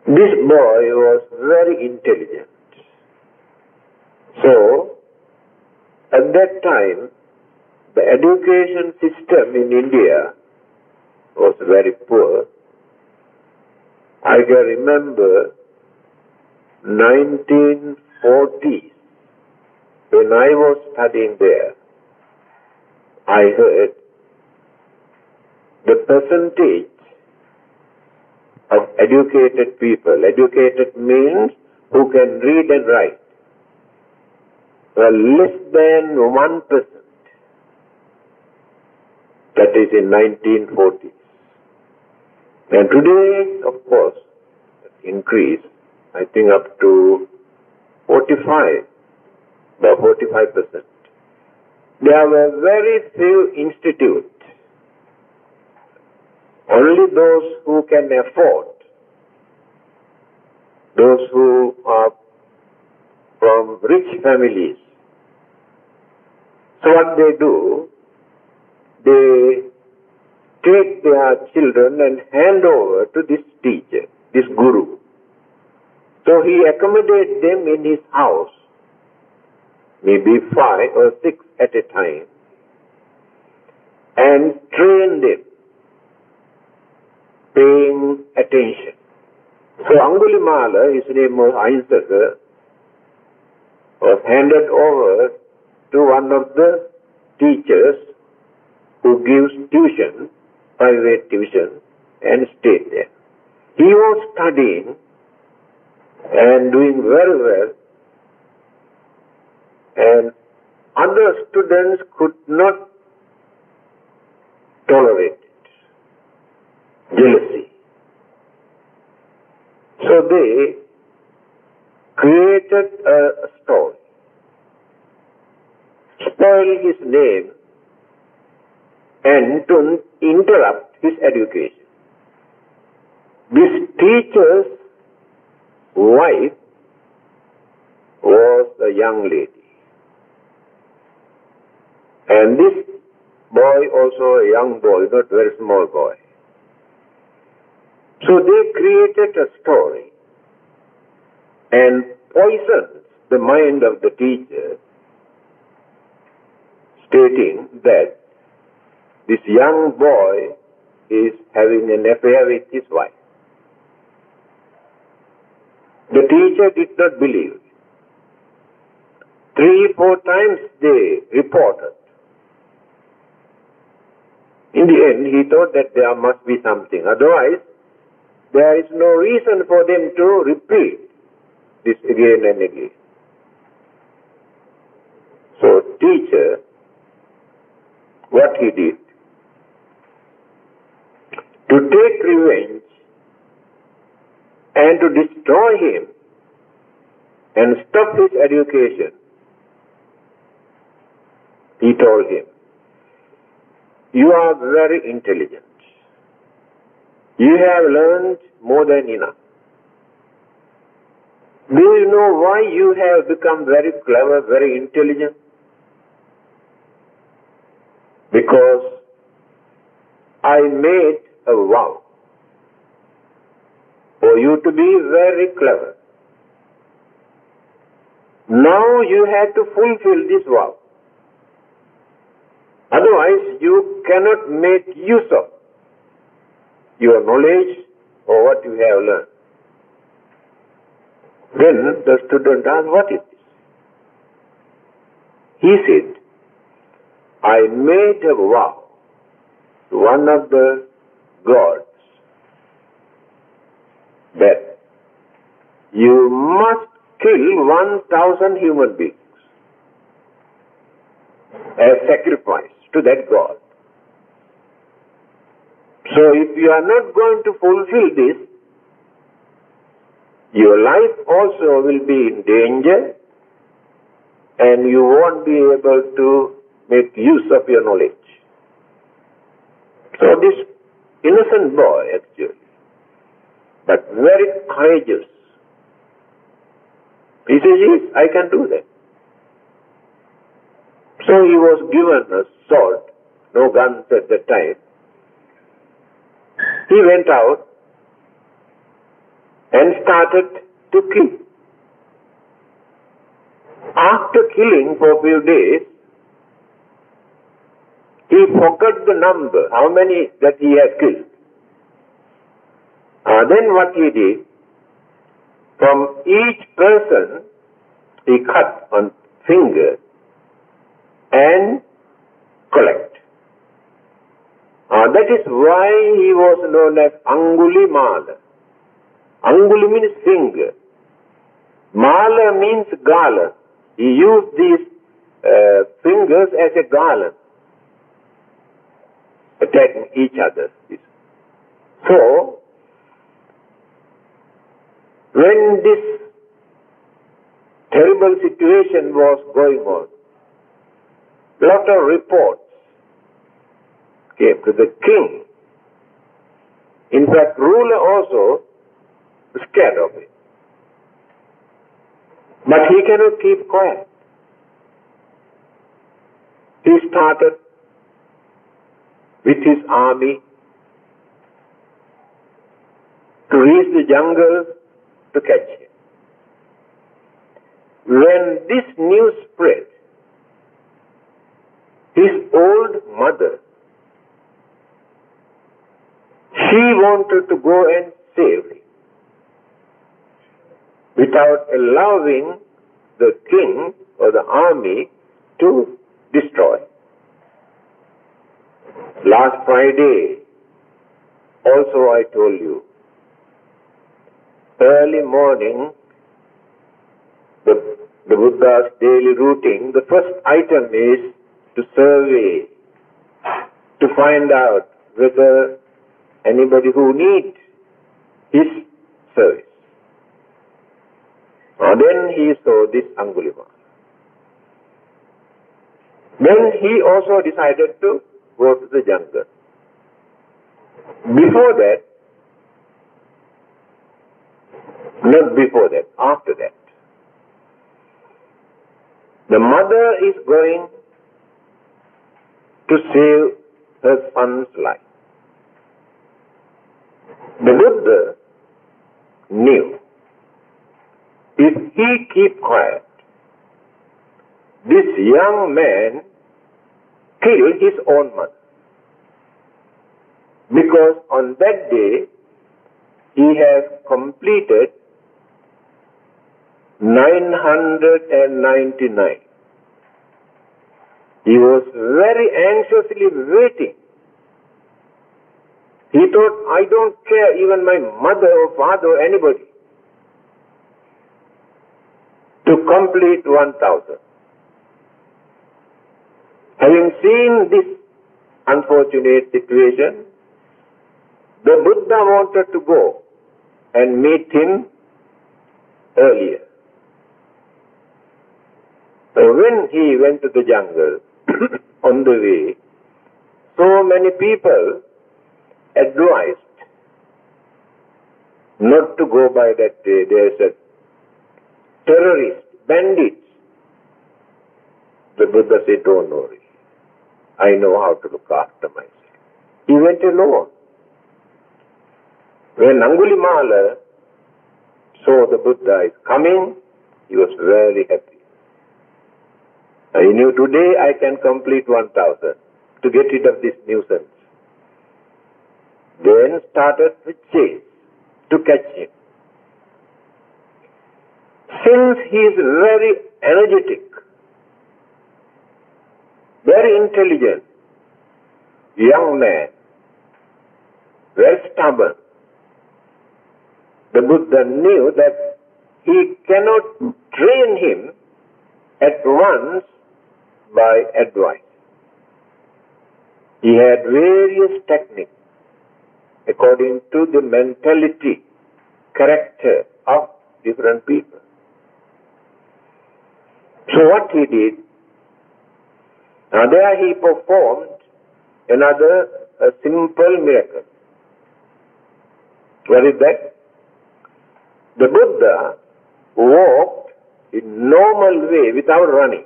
This boy was very intelligent. So, at that time, the education system in India was very poor. I can remember 1940s, when I was studying there, I heard the percentage of educated people, educated means who can read and write, were less than 1%. That is in 1940s. And today, of course, increased, I think up to 45%. There were very few institutes. Only those who can afford, those who are from rich families. So what they do, they take their children and hand over to this teacher, this guru. So he accommodates them in his house, maybe 5 or 6 at a time, and train them, paying attention. So Angulimala, his name was Ahimsaka, was handed over to one of the teachers who gives tuition, private tuition, and stayed there. He was studying and doing very well, and other students could not tolerate it. Jealousy. So they created a story, spoiled his name, and to interrupt his education. This teacher's wife was a young lady. And this boy also a young boy, not very small boy. So they created a story and poisoned the mind of the teacher, stating that this young boy is having an affair with his wife. The teacher did not believe it. 3-4 times they reported. In the end, he thought that there must be something. Otherwise, there is no reason for them to repeat this again and again. So, teacher, what he did, to take revenge and to destroy him and stop his education, he told him, "You are very intelligent. You have learned more than enough. Do you know why you have become very clever, very intelligent? Because I made a vow for you to be very clever. Now you have to fulfill this vow. Otherwise, you cannot make use of your knowledge or what you have learned." Then the student asked, "What is this?" He said, "I made a vow to one of the gods that you must kill 1,000 human beings as sacrifice to that god. So if you are not going to fulfill this, your life also will be in danger and you won't be able to make use of your knowledge." So this innocent boy actually, but very courageous, he says, "Yes, I can do that." So he was given a sword, no guns at that time. He went out and started to kill. After killing for a few days, he forgot the number, how many that he had killed. Then what he did, from each person, he cut on finger and collect. That is why he was known as Angulimala. Anguli means finger. Mala means garland. He used these fingers as a garland, attacking each other. So, when this terrible situation was going on, a lot of reports came to the king. In fact, ruler also was scared of it. But he cannot keep quiet. He started with his army to reach the jungle to catch him. When this news spread, his old mother, she wanted to go and save him without allowing the king or the army to destroy. Last Friday, also I told you, early morning, the Buddha's daily routine, the first item is to survey, to find out whether anybody who needs his service. Then he saw this Angulimala. Then he also decided to go to the jungle. Before that, not before that, after that, the mother is going to save her son's life. The Buddha knew if he keep quiet, this young man killed his own mother. Because on that day, he has completed 999. He was very anxiously waiting. He thought, I don't care even my mother or father or anybody to complete 1000. Having seen this unfortunate situation, the Buddha wanted to go and meet him earlier. So when he went to the jungle, on the way, so many people advised not to go by that way. They said, terrorists, bandits. The Buddha said, don't worry. I know how to look after myself. He went alone. When Angulimala saw the Buddha is coming, he was very happy. He knew today I can complete 1000 to get rid of this nuisance. Then started to chase to catch him. Since he is very energetic, very intelligent, young man, very stubborn, the Buddha knew that he cannot train him at once by advice. He had various techniques according to the mentality, character of different people. So what he did, there he performed another simple miracle. What is that? The Buddha walked in normal way without running.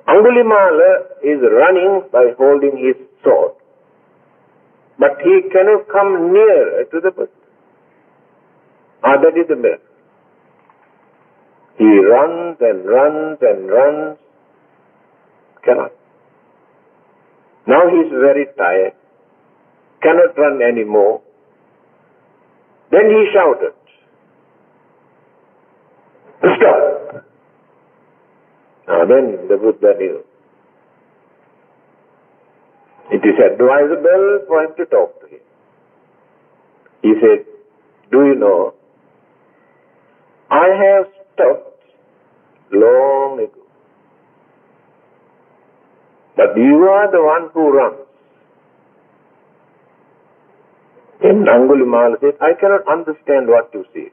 Angulimala is running by holding his sword. But he cannot come nearer to the Buddha. That is the miracle. He runs and runs and runs, cannot. Now he is very tired, cannot run anymore. Then he shouted, "Stop!" Now then the Buddha knew. It is advisable for him to talk to him. He said, "Do you know, I have stopped long ago. But you are the one who runs." And Angulimala said, "I cannot understand what you say.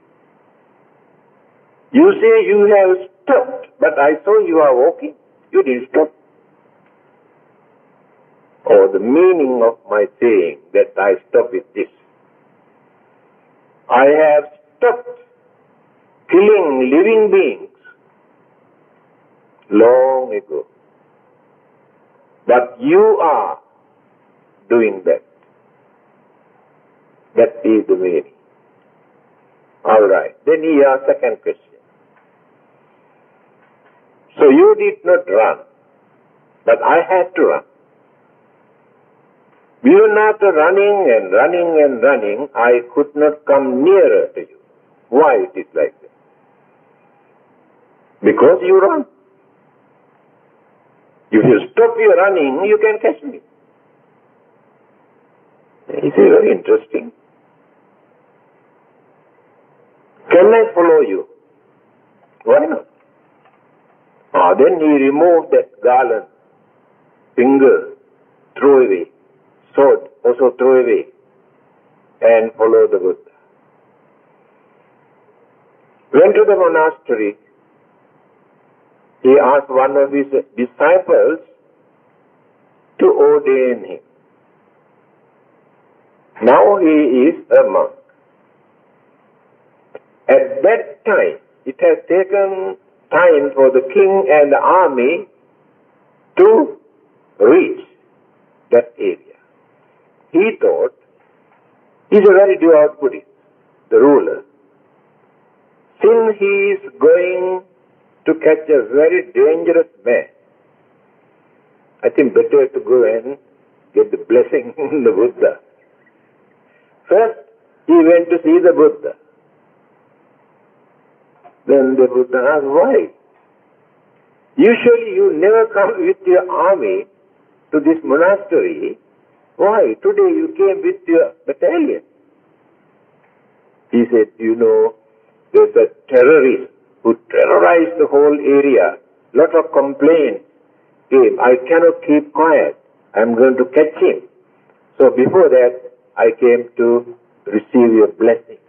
You say you have stopped, but I saw you are walking. You didn't stop." Or the meaning of my saying that I stop is this: I have stopped killing living beings long ago. But you are doing that. That is the meaning. All right. Then he asked second question. So you did not run, but I had to run. Even after running and running and running, I could not come nearer to you. Why it is like that? Because you run. If you stop your running, you can catch me. He said, very interesting. Can I follow you? Why not? Then he removed that garland, finger, throw away, sword, also throw away, and follow the Buddha. Went to the monastery. He asked one of his disciples to ordain him. Now he is a monk. At that time, it has taken time for the king and the army to reach that area. He thought, he's a very devout Buddhist, the ruler. Since he is going to catch a very dangerous man, I think better to go and get the blessing from the Buddha. First, he went to see the Buddha. Then the Buddha asked, why? Usually you never come with your army to this monastery. Why? Today you came with your battalion. He said, you know, there's a terrorist who terrorized the whole area. Lot of complaints came. I cannot keep quiet. I'm going to catch him. So before that, I came to receive your blessing.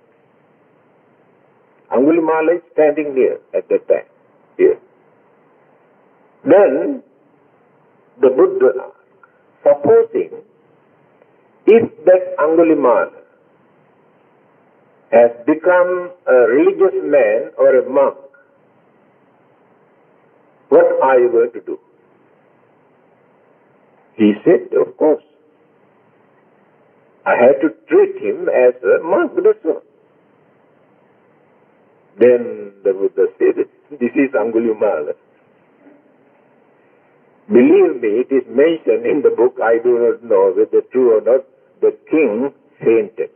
Angulimala is standing near at that time. Here. Then the Buddha asked, supposing if that Angulimala has become a religious man or a monk, what are you going to do? He said, of course, I had to treat him as a monk, that's all. Then the Buddha said, this is Angulimala. Believe me, it is mentioned in the book, I do not know whether true or not, the king fainted.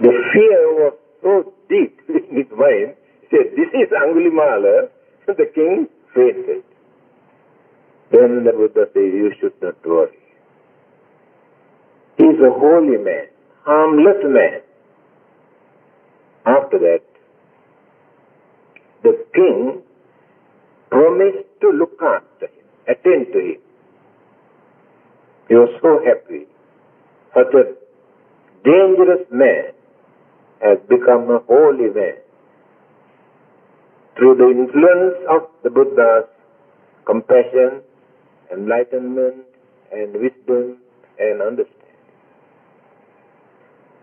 The fear was so deep in his mind, he said, this is Angulimala, the king fainted. Then the Buddha said, you should not worry. He is a holy man, harmless man. After that, the king promised to look after him, attend to him. He was so happy. Such a dangerous man has become a holy man through the influence of the Buddha's compassion, enlightenment, and wisdom and understanding.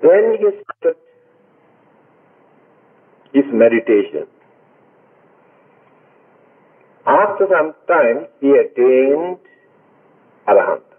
Then he started his meditation. After some time, he attained Arahanta.